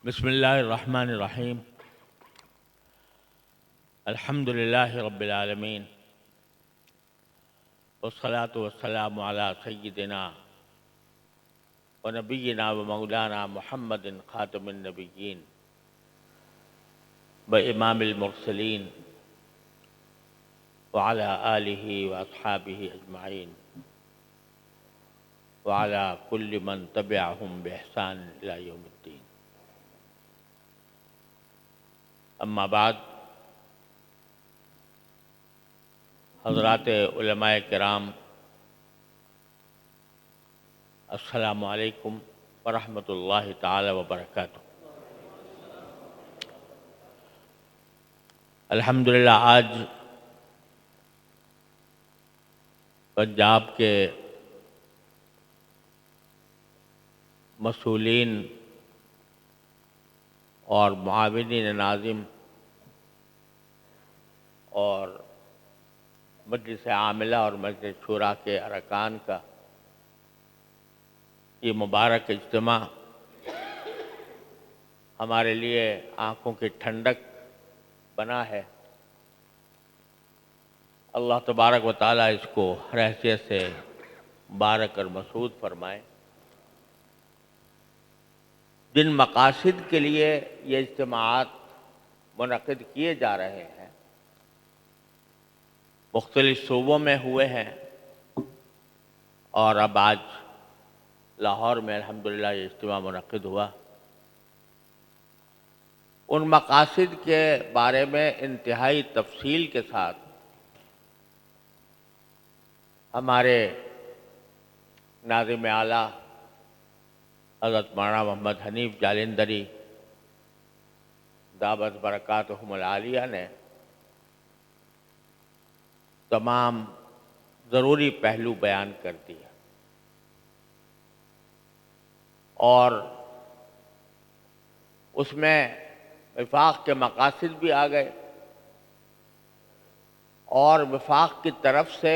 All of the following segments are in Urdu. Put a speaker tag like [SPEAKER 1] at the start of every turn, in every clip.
[SPEAKER 1] بسم اللہ الرحمن الرحیم الحمد للہ رب العالمین والصلاة والسلام علی سیدنا و نبینا و مولانا محمد خاتم النبیین و امام المرسلین وعلی آلہ و اصحابہ اجمعین وعلی کل من تبعہم بإحسان الی یوم الدین. اما بعد، حضرات علماء کرام، السلام علیکم ورحمۃ اللہ تعالی وبرکاتہ. الحمدللہ آج پنجاب کے مسئولین اور معاونین ناظم اور مجلس عاملہ اور مجلس شورا کے ارکان کا یہ مبارک اجتماع ہمارے لیے آنکھوں کی ٹھنڈک بنا ہے. اللہ تبارک و تعالیٰ اس کو ہر حیثیت سے بارک اور مسعود فرمائے. جن مقاصد کے لیے یہ اجتماعات منعقد کیے جا رہے ہیں مختلف صوبوں میں ہوئے ہیں، اور اب آج لاہور میں الحمدللہ یہ اجتماع منعقد ہوا. ان مقاصد کے بارے میں انتہائی تفصیل کے ساتھ ہمارے ناظم اعلیٰ حضرت مولانا محمد حنیف جالندھری دامت برکاتہم العالیہ نے تمام ضروری پہلو بیان کر دیا، اور اس میں وفاق کے مقاصد بھی آ گئے، اور وفاق کی طرف سے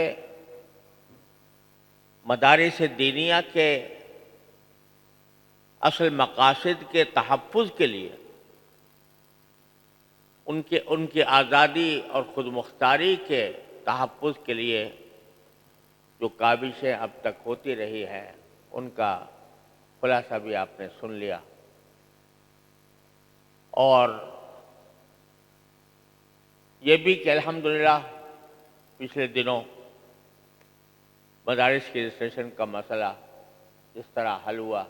[SPEAKER 1] مدارس دینیہ کے اصل مقاصد کے تحفظ کے لیے ان کی آزادی اور خود مختاری کے تحفظ کے لیے جو کاوشیں اب تک ہوتی رہی ہیں ان کا خلاصہ بھی آپ نے سن لیا. اور یہ بھی کہ الحمدللہ پچھلے دنوں مدارس کے رجسٹریشن کا مسئلہ جس طرح حل ہوا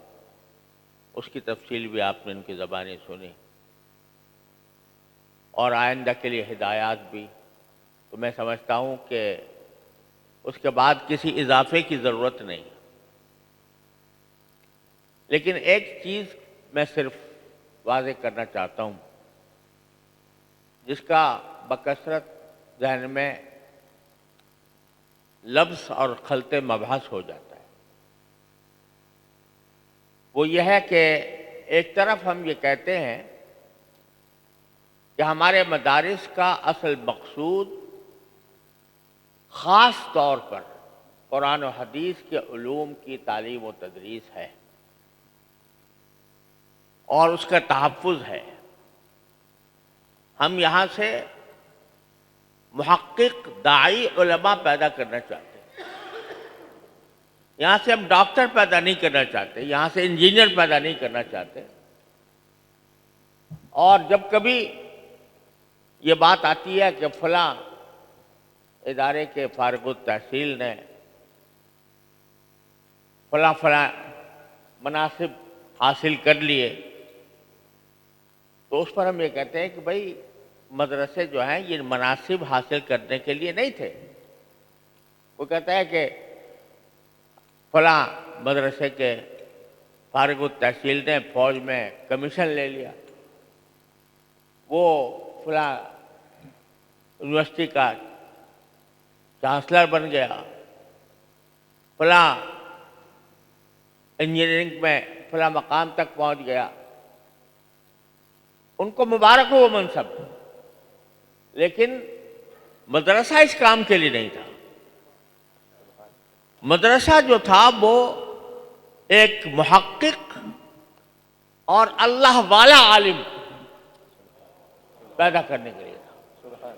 [SPEAKER 1] اس کی تفصیل بھی آپ نے ان کی زبانی سنی، اور آئندہ کے لیے ہدایات بھی. تو میں سمجھتا ہوں کہ اس کے بعد کسی اضافے کی ضرورت نہیں. لیکن ایک چیز میں صرف واضح کرنا چاہتا ہوں جس کا بکثرت ذہن میں لفظ اور خلط مبحث ہو جاتا ہے. وہ یہ ہے کہ ایک طرف ہم یہ کہتے ہیں کہ ہمارے مدارس کا اصل مقصود خاص طور پر قرآن و حدیث کے علوم کی تعلیم و تدریس ہے اور اس کا تحفظ ہے. ہم یہاں سے محقق داعی علماء پیدا کرنا چاہتے ہیں. یہاں سے ہم ڈاکٹر پیدا نہیں کرنا چاہتے، یہاں سے انجینئر پیدا نہیں کرنا چاہتے. اور جب کبھی یہ بات آتی ہے کہ فلاں ادارے کے فارغ التحصیل نے فلاں مناصب حاصل کر لیے، تو اس پر ہم یہ کہتے ہیں کہ بھائی مدرسے جو ہیں یہ مناصب حاصل کرنے کے لیے نہیں تھے. وہ کہتا ہے کہ فلاں مدرسے کے فارغ التحصیل نے فوج میں کمیشن لے لیا، وہ فلاں یونیورسٹی کا چانسلر بن گیا، فلاں انجینئرنگ میں فلاں مقام تک پہنچ گیا. ان کو مبارک ہو وہ منصب، لیکن مدرسہ اس کام کے لیے نہیں تھا. مدرسہ جو تھا وہ ایک محقق اور اللہ والا عالم پیدا کرنے کے لیے تھا.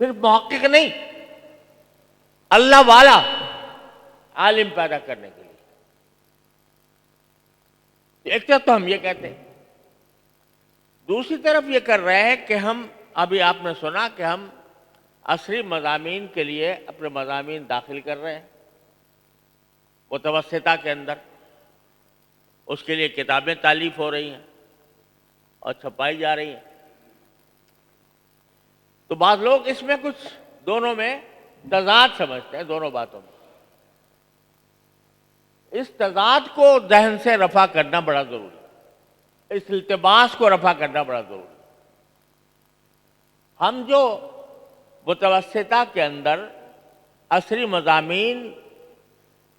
[SPEAKER 1] صرف محقق نہیں، اللہ والا عالم پیدا کرنے کے لیے. ایک طرف تو ہم یہ کہتے ہیں، دوسری طرف یہ کر رہے ہیں کہ ہم ابھی آپ نے سنا کہ ہم عصری مضامین کے لیے اپنے مضامین داخل کر رہے ہیں متوسطہ کے اندر. اس کے لیے کتابیں تالیف ہو رہی ہیں اور چھپائی جا رہی ہیں. تو بعض لوگ اس میں کچھ دونوں میں تضاد سمجھتے ہیں، دونوں باتوں میں. اس تضاد کو ذہن سے رفع کرنا بڑا ضروری ہے، اس التباس کو رفع کرنا بڑا ضروری ہے. ہم جو متوسطہ کے اندر عصری مضامین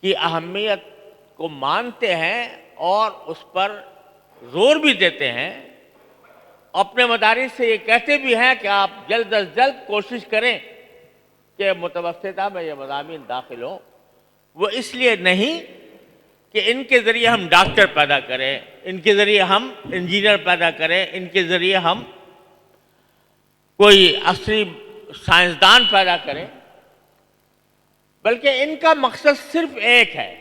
[SPEAKER 1] کی اہمیت کو مانتے ہیں اور اس پر زور بھی دیتے ہیں، اپنے مدارس سے یہ کہتے بھی ہیں کہ آپ جلد از جلد کوشش کریں کہ متوسطہ میں یہ مضامین داخل ہوں. وہ اس لیے نہیں کہ ان کے ذریعے ہم ڈاکٹر پیدا کریں، ان کے ذریعے ہم انجینئر پیدا کریں، ان کے ذریعے ہم کوئی عصری سائنسدان پیدا کریں، بلکہ ان کا مقصد صرف ایک ہے،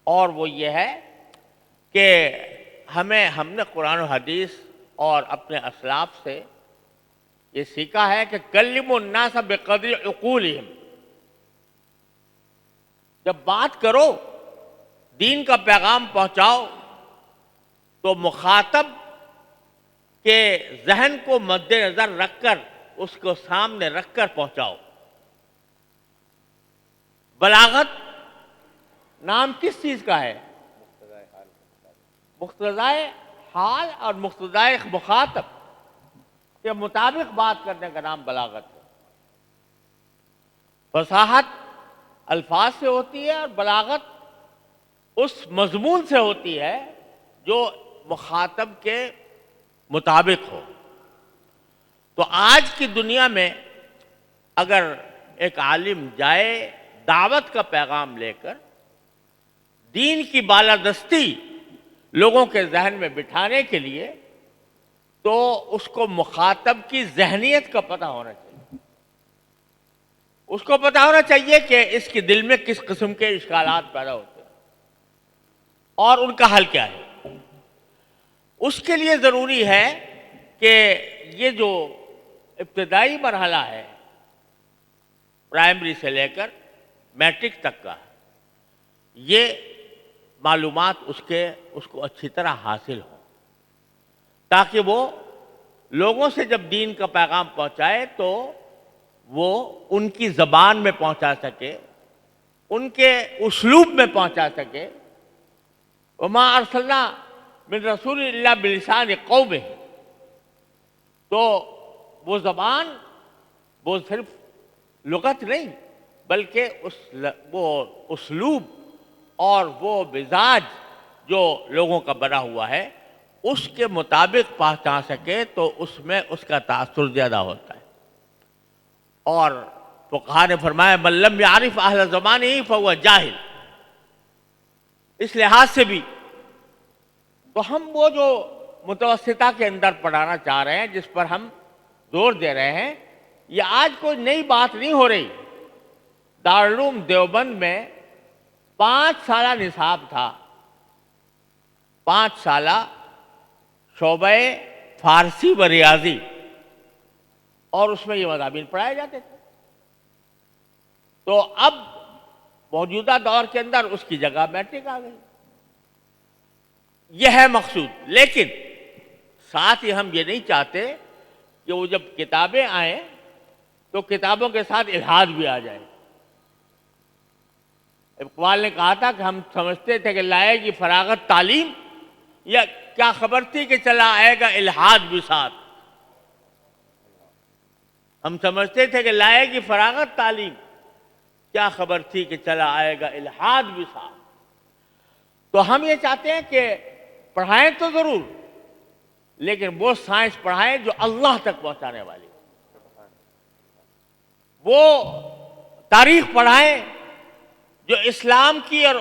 [SPEAKER 1] اور وہ یہ ہے کہ ہم نے قرآن و حدیث اور اپنے اسلاف سے یہ سیکھا ہے کہ کلموا الناس بقدر عقولہم. جب بات کرو، دین کا پیغام پہنچاؤ، تو مخاطب کے ذہن کو مد نظر رکھ کر، اس کو سامنے رکھ کر پہنچاؤ. بلاغت نام کس چیز کا ہے؟ مقتضائے حال اور مقتضائے مخاطب کے مطابق بات کرنے کا نام بلاغت ہے. فصاحت الفاظ سے ہوتی ہے اور بلاغت اس مضمون سے ہوتی ہے جو مخاطب کے مطابق ہو. تو آج کی دنیا میں اگر ایک عالم جائے دعوت کا پیغام لے کر، دین کی بالادستی لوگوں کے ذہن میں بٹھانے کے لیے، تو اس کو مخاطب کی ذہنیت کا پتہ ہونا چاہیے. اس کو پتہ ہونا چاہیے کہ اس کے دل میں کس قسم کے اشکالات پیدا ہوتے ہیں اور ان کا حل کیا ہے. اس کے لیے ضروری ہے کہ یہ جو ابتدائی مرحلہ ہے پرائمری سے لے کر میٹرک تک کا، یہ معلومات اس کو اچھی طرح حاصل ہوں، تاکہ وہ لوگوں سے جب دین کا پیغام پہنچائے تو وہ ان کی زبان میں پہنچا سکے، ان کے اسلوب میں پہنچا سکے. وما ارسلنا من رسول الا بلسان قومہ. تو وہ زبان وہ صرف لغت نہیں، بلکہ وہ اسلوب اور وہ مزاج جو لوگوں کا بنا ہوا ہے، اس کے مطابق پہنچا سکے تو اس میں اس کا تاثر زیادہ ہوتا ہے. اور فقہا نے فرمایا من لم یعرف اہل زمانہ فہو جاہل. اس لحاظ سے بھی تو ہم وہ جو متوسطہ کے اندر پڑھانا چاہ رہے ہیں، جس پر ہم زور دے رہے ہیں، یہ آج کوئی نئی بات نہیں ہو رہی. دارالعلوم دیوبند میں 5 سالہ نصاب تھا، 5 سالہ شعبہ فارسی و ریاضی، اور اس میں یہ مضامین پڑھائے جاتے تھے. تو اب موجودہ دور کے اندر اس کی جگہ میٹرک آ گئی. یہ ہے مقصود. لیکن ساتھ ہی ہم یہ نہیں چاہتے کہ وہ جب کتابیں آئیں تو کتابوں کے ساتھ الحاد بھی آ جائے. اقبال نے کہا تھا کہ ہم سمجھتے تھے کہ لائے گی فراغت تعلیم، یا کیا خبر تھی کہ چلا آئے گا الحاد بھی ساتھ. ہم سمجھتے تھے کہ لائے گی فراغت تعلیم، کیا خبر تھی کہ چلا آئے گا الحاد بھی ساتھ. تو ہم یہ چاہتے ہیں کہ پڑھائیں تو ضرور، لیکن وہ سائنس پڑھائیں جو اللہ تک پہنچانے والی، وہ تاریخ پڑھائیں جو اسلام کی اور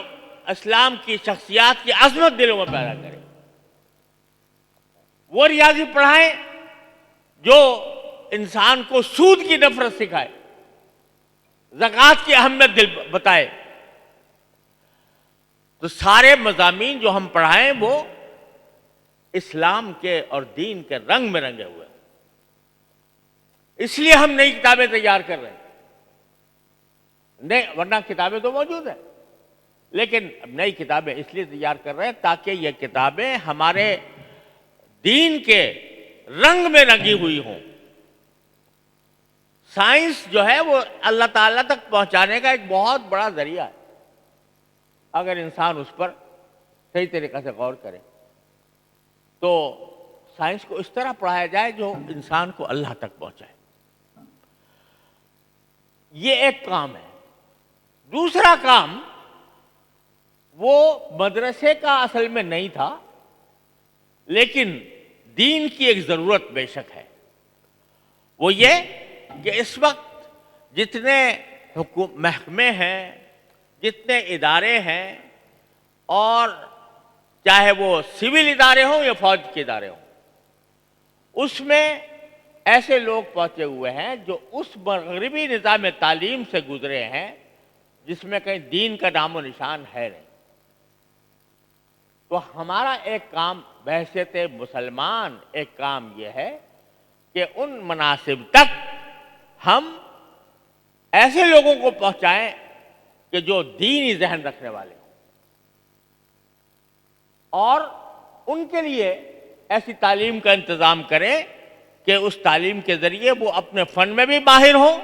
[SPEAKER 1] اسلام کی شخصیات کی عظمت دلوں میں پیدا کریں. وہ ریاضی پڑھائیں جو انسان کو سود کی نفرت سکھائے, زکوٰۃ کی اہمیت دل بتائے. تو سارے مضامین جو ہم پڑھائیں وہ اسلام کے اور دین کے رنگ میں رنگے ہوئے. اس لیے ہم نئی کتابیں تیار کر رہے ہیں. نہیں ورنہ کتابیں تو موجود ہیں, لیکن نئی کتابیں اس لیے تیار کر رہے ہیں تاکہ یہ کتابیں ہمارے دین کے رنگ میں رنگی ہوئی ہوں. سائنس جو ہے وہ اللہ تعالیٰ تک پہنچانے کا ایک بہت بڑا ذریعہ ہے, اگر انسان اس پر صحیح طریقے سے غور کرے. تو سائنس کو اس طرح پڑھایا جائے جو انسان کو اللہ تک پہنچائے. یہ ایک کام ہے. دوسرا کام وہ مدرسے کا اصل میں نہیں تھا, لیکن دین کی ایک ضرورت بے شک ہے. وہ یہ کہ اس وقت جتنے محکمے ہیں, جتنے ادارے ہیں, اور چاہے وہ سول ادارے ہوں یا فوج کے ادارے ہوں, اس میں ایسے لوگ پہنچے ہوئے ہیں جو اس مغربی نظام تعلیم سے گزرے ہیں جس میں کہیں دین کا نام و نشان ہے نہیں. تو ہمارا ایک کام بحیثیت مسلمان ایک کام یہ ہے کہ ان مناصب تک ہم ایسے لوگوں کو پہنچائیں کہ جو دینی ذہن رکھنے والے ہوں, اور ان کے لیے ایسی تعلیم کا انتظام کریں کہ اس تعلیم کے ذریعے وہ اپنے فن میں بھی ماہر ہوں,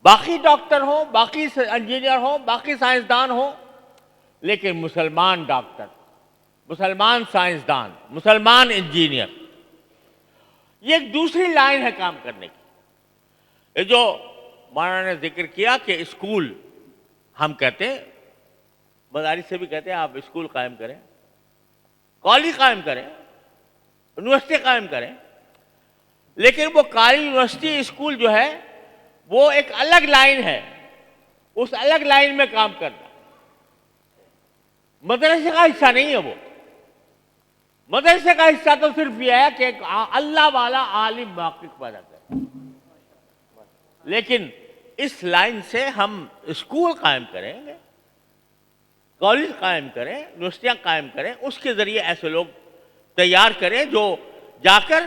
[SPEAKER 1] باقی ڈاکٹر ہوں, باقی انجینئر ہوں, باقی سائنسدان ہوں, لیکن مسلمان ڈاکٹر, مسلمان سائنسدان, مسلمان انجینئر, یہ ایک دوسری لائن ہے کام کرنے کی. یہ جو مولانا نے ذکر کیا کہ اسکول, ہم کہتے ہیں مدارس سے بھی کہتے ہیں آپ اسکول قائم کریں, کالج قائم کریں, یونیورسٹی قائم کریں, لیکن وہ کالج, یونیورسٹی, اسکول جو ہے وہ ایک الگ لائن ہے. اس الگ لائن میں کام کرنا مدرسے کا حصہ نہیں ہے. وہ مدرسے کا حصہ تو صرف یہ ہے کہ ایک اللہ والا عالم محقق پیدا کرے, لیکن اس لائن سے ہم اسکول قائم کریں گے, کالج قائم کریں, یونیورسٹیاں قائم کریں, اس کے ذریعے ایسے لوگ تیار کریں جو جا کر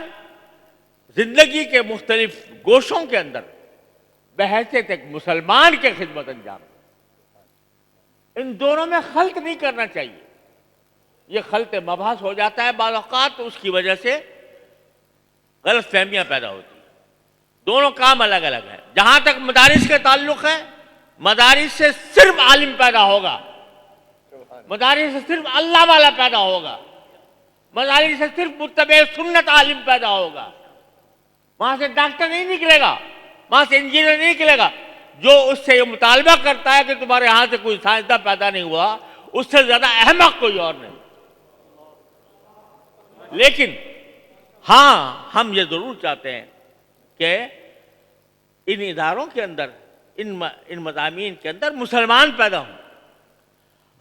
[SPEAKER 1] زندگی کے مختلف گوشوں کے اندر بحیثیت ایک مسلمان کے خدمت انجام دیں. ان دونوں میں خلط نہیں کرنا چاہیے. یہ خلط مبحث ہو جاتا ہے بعض اوقات, تو اس کی وجہ سے غلط فہمیاں پیدا ہوتی ہیں. دونوں کام الگ الگ ہیں. جہاں تک مدارس کے تعلق ہے, مدارس سے صرف عالم پیدا ہوگا, مدارس سے صرف اللہ والا پیدا ہوگا, مدارس سے صرف متبع سنت عالم پیدا ہوگا. وہاں سے ڈاکٹر نہیں نکلے گا, وہاں سے انجینئر نہیں نکلے گا. جو اس سے یہ مطالبہ کرتا ہے کہ تمہارے یہاں سے کوئی سائنسداں پیدا نہیں ہوا, اس سے زیادہ احمق کوئی اور نہیں. لیکن ہاں ہم یہ ضرور چاہتے ہیں کہ ان اداروں کے اندر, ان مضامین کے اندر مسلمان پیدا ہوں.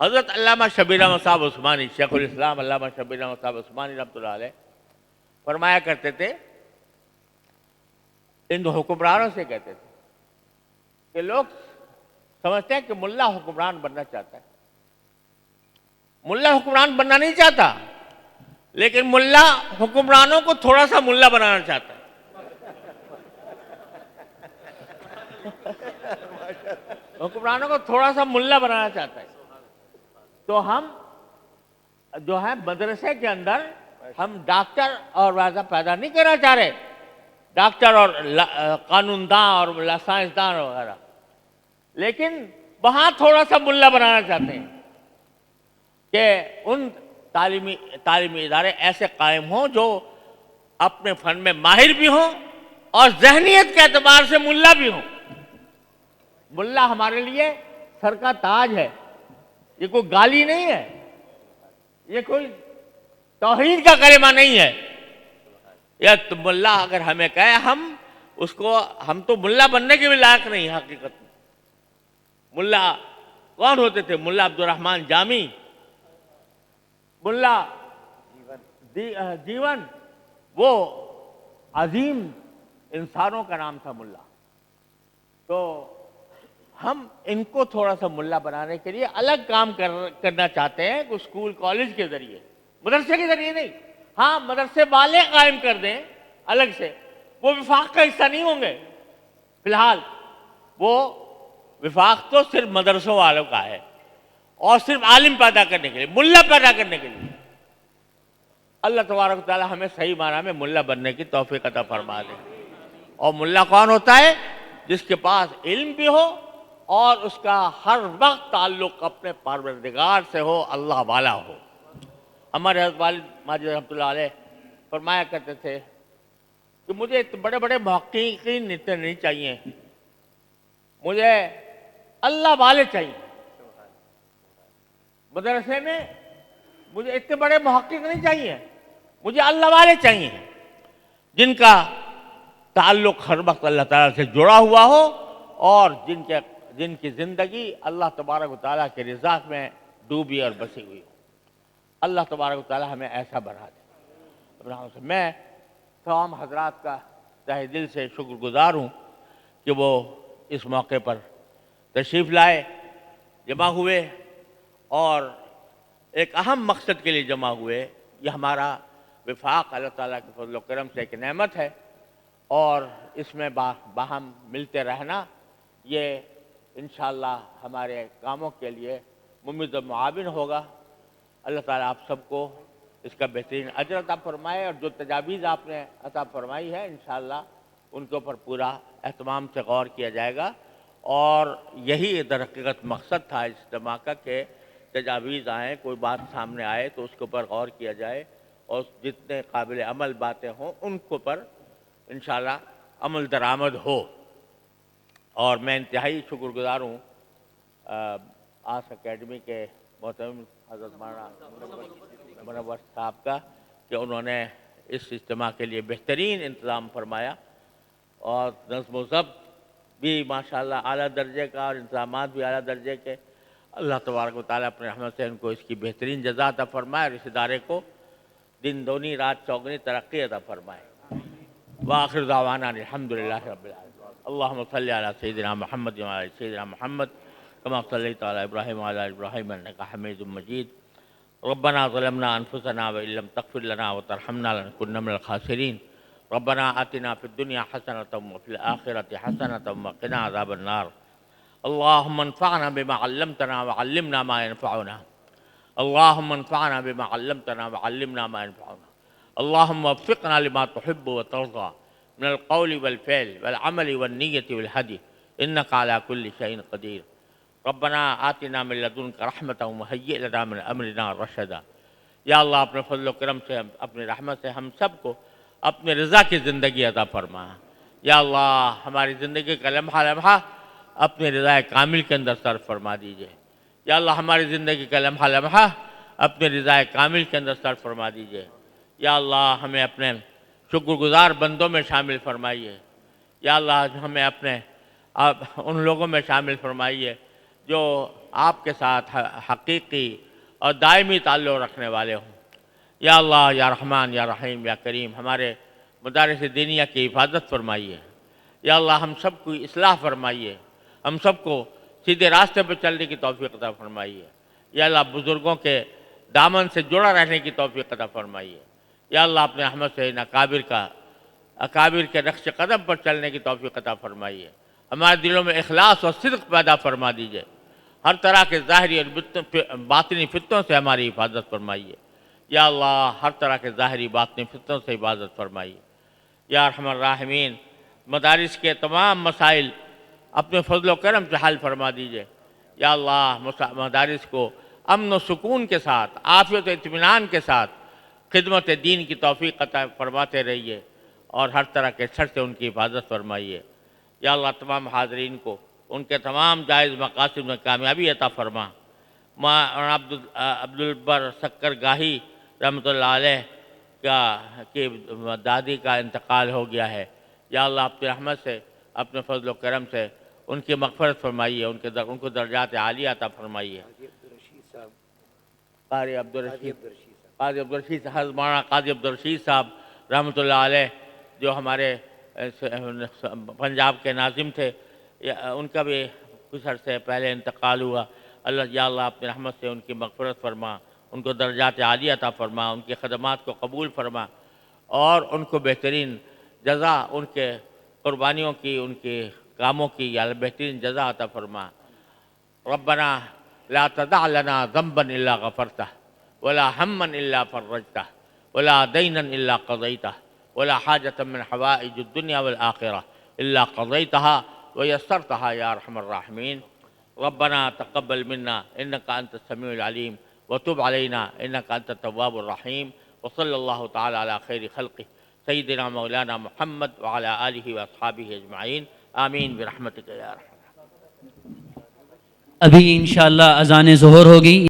[SPEAKER 1] حضرت علامہ شبیر احمد صاحب عثمانی, شیخ الاسلام علامہ شبیر احمد صاحب عثمانی رحمۃ اللہ علیہ فرمایا کرتے تھے, ان حکمرانوں سے کہتے تھے کہ لوگ سمجھتے ہیں کہ ملا حکمران بننا چاہتا ہے. ملا حکمران بننا نہیں چاہتا, لیکن ملا حکمرانوں کو تھوڑا سا ملا بنانا چاہتا ہے. حکمرانوں کو تھوڑا سا ملا بنانا چاہتا ہے. تو ہم جو ہے مدرسے کے اندر ہم ڈاکٹر اور ویسا پیدا نہیں کرنا چاہ رہے, ڈاکٹر اور قانون داں اور سائنسدان وغیرہ, لیکن وہاں تھوڑا سا ملا بنانا چاہتے ہیں کہ ان تعلیمی ادارے ایسے قائم ہوں جو اپنے فن میں ماہر بھی ہوں اور ذہنیت کے اعتبار سے ملا بھی ہوں. ملا ہمارے لیے سر کا تاج ہے, یہ کوئی گالی نہیں ہے, یہ کوئی توحید کا کلمہ نہیں ہے. یا تو ملا اگر ہمیں کہے, ہم تو ملا بننے کے بھی لائق نہیں حقیقت میں. ملا کون ہوتے تھے؟ ملا عبد الرحمن جامی، ملا جیون، وہ عظیم انسانوں کا نام تھا ملا۔ تو ہم ان کو تھوڑا سا ملا بنانے کے لیے الگ کام کرنا چاہتے ہیں، کہ اسکول کالج کے ذریعے، مدرسے کے ذریعے نہیں۔ ہاں مدرسے والے قائم کر دیں الگ سے، وہ وفاق کا حصہ نہیں ہوں گے فی الحال، وہ وفاق تو صرف مدرسوں والوں کا ہے، اور صرف عالم پیدا کرنے کے لیے، ملا پیدا کرنے کے لیے۔ اللہ تبارک و تعالی ہمیں صحیح معنی میں ملا بننے کی توفیق عطا فرما دے۔ اور ملا کون ہوتا ہے؟ جس کے پاس علم بھی ہو اور اس کا ہر وقت تعلق اپنے پروردگار سے ہو، اللہ والا ہو۔ ہمارے حضرت والد ماجد رحمۃ اللہ علیہ فرمایا کرتے تھے کہ مجھے بڑے بڑے محققین اتنے نہیں چاہیے، مجھے اللہ والے چاہیے۔ مدرسے میں مجھے اتنے بڑے محقق نہیں چاہیے، مجھے اللہ والے چاہیے، جن کا تعلق ہر وقت اللہ تعالیٰ سے جڑا ہوا ہو، اور جن کی زندگی اللہ تبارک و تعالیٰ کے رضا میں ڈوبی اور بسی ہوئی ہو۔ اللہ تبارک و تعالیٰ ہمیں ایسا بنا دے۔ میں تمام حضرات کا تہ دل سے شکر گزار ہوں کہ وہ اس موقع پر تشریف لائے، جمع ہوئے، اور ایک اہم مقصد کے لیے جمع ہوئے۔ یہ ہمارا وفاق اللہ تعالیٰ کے فضل و کرم سے ایک نعمت ہے، اور اس میں باہم ملتے رہنا یہ انشاءاللہ ہمارے کاموں کے لیے ممد و معاون ہوگا۔ اللہ تعالیٰ آپ سب کو اس کا بہترین اجر عطا فرمائے، اور جو تجاویز آپ نے عطا فرمائی ہے انشاءاللہ ان کے اوپر پورا اہتمام سے غور کیا جائے گا۔ اور یہی در حقیقت مقصد تھا اس اجتماع کا، کہ تجاویز آئیں، کوئی بات سامنے آئے تو اس کے اوپر غور کیا جائے، اور جتنے قابل عمل باتیں ہوں ان کے اوپر انشاءاللہ عمل درآمد ہو۔ اور میں انتہائی شکر گزار ہوں آس اکیڈمی کے محترم حضرت مولانا منور صاحب کا، کہ انہوں نے اس اجتماع کے لیے بہترین انتظام فرمایا، اور نظم و ضبط بھی ماشاءاللہ اعلیٰ درجے کا، اور انتظامات بھی اعلیٰ درجے کے۔ اللہ تبارک و تعالیٰ اپنے رحمت سے ان کو اس کی بہترین جزا عطا فرمائے، اور اس ادارے کو دن دونی رات چوگنی ترقی عطا فرمائے۔ وآخر دعوانا الحمدللہ رب العالمین۔ اللہم صلی علی سیدنا محمد وعلی سیدنا محمد کما صلیت علی ابراہیم وعلی ابراہیم انک حمید مجید۔ ربنا ظلمنا انفسنا وان لم تغفر لنا وترحمنا لنکونن من الخاسرین۔ ربنا آتنا فی الدنیا حسنۃ وفی الآخرۃ حسنۃ وقنا عذاب النار۔ اللہم انفعنا بما علمتنا وعلمنا ما ينفعنا۔ اللہم انفعنا بما علمتنا وعلمنا ما ينفعنا۔ اللہم وفقنا لما تحب وترضى من القول والفعل والعمل والنیة والہدی انک علی کل شیء قدیر۔ ربنا آتنا من لدنک رحمۃ وہیئ لنا من امرنا رشدا۔ یا اللہ اپنے فضل و کرم سے، اپنی رحمت سے ہم سب کو اپنے رضا کی زندگی عطا فرما۔ یا اللہ ہماری زندگی کا لمحہ لمحہ اپنے رضا کامل کے اندر صرف فرما دیجئے۔ یا اللہ ہماری زندگی کا لمحہ لمحہ اپنے رضا کامل کے اندر صرف فرما دیجئے۔ یا اللہ ہمیں اپنے شکر گزار بندوں میں شامل فرمائیے۔ یا اللہ ہمیں اپنے ان لوگوں میں شامل فرمائیے جو آپ کے ساتھ حقیقی اور دائمی تعلق رکھنے والے ہوں۔ یا اللہ یا رحمان یا رحیم یا کریم ہمارے مدارس دینیہ کی حفاظت فرمائیے۔ یا اللہ ہم سب کو اصلاح فرمائیے، ہم سب کو سیدھے راستے پر چلنے کی توفیق عطا فرمائیے۔ یا اللہ بزرگوں کے دامن سے جڑا رہنے کی توفیق عطا فرمائیے۔ یا اللہ اپنے رحمت سے ان اکابر کے نقش قدم پر چلنے کی توفیق عطا فرمائیے۔ ہمارے دلوں میں اخلاص اور صدق پیدا فرما دیجئے۔ ہر طرح کے ظاہری اور باطنی فتنوں سے ہماری حفاظت فرمائیے۔ یا اللہ ہر طرح کے ظاہری باطنی فتنوں سے حفاظت فرمائیے۔ یا ارحم الراحمین مدارس کے تمام مسائل اپنے فضل و کرم سے حل فرما دیجئے۔ یا اللہ مدارس کو امن و سکون کے ساتھ، عافیت و اطمینان کے ساتھ خدمت دین کی توفیق عطا فرماتے رہیے، اور ہر طرح کے شر سے ان کی حفاظت فرمائیے۔ یا اللہ تمام حاضرین کو ان کے تمام جائز مقاصد میں کامیابی عطا فرما۔ عبدالبر سکر گاہی رحمۃ اللہ علیہ کی دادی کا انتقال ہو گیا ہے۔ یا اللہ اپنی رحمت سے، اپنے فضل و کرم سے ان کی مغفرت فرمائیے، ان کو درجات عالیہ عطا فرمائیے۔ قاری عبدالرشید صاحب، مولانا قاضی عبدالرشید صاحب رحمۃ اللہ علیہ، جو ہمارے پنجاب کے ناظم تھے، ان کا بھی کچھ عرصے پہلے انتقال ہوا۔ یا اللہ اپنی رحمت سے ان کی مغفرت فرما، ان کو درجات عالیہ عطا فرما، ان کی خدمات کو قبول فرما، اور ان کو بہترین جزا، ان کے قربانیوں کی، ان کے کاموں کی یا بہترین جزا عطا فرما۔ ربنا لا تدع لنا ذنبا الا غفرته ولا ہما الا فرجته ولا دینا الا قضیته ولا حاجة من حوائج الدنيا والآخرة الا قضيتها ويسرتها يا ارحم الراحمين۔ ربنا تقبل منا انك انت السميع العليم وتب علينا انك انت التواب الرحيم، وصلى الله تعالى على خير خلقه سيدنا مولانا محمد وعلى آله واصحابه اجمعين، آمین برحمتك یا ارحم۔
[SPEAKER 2] ابھی انشاءاللہ اذان ظہر ہوگی۔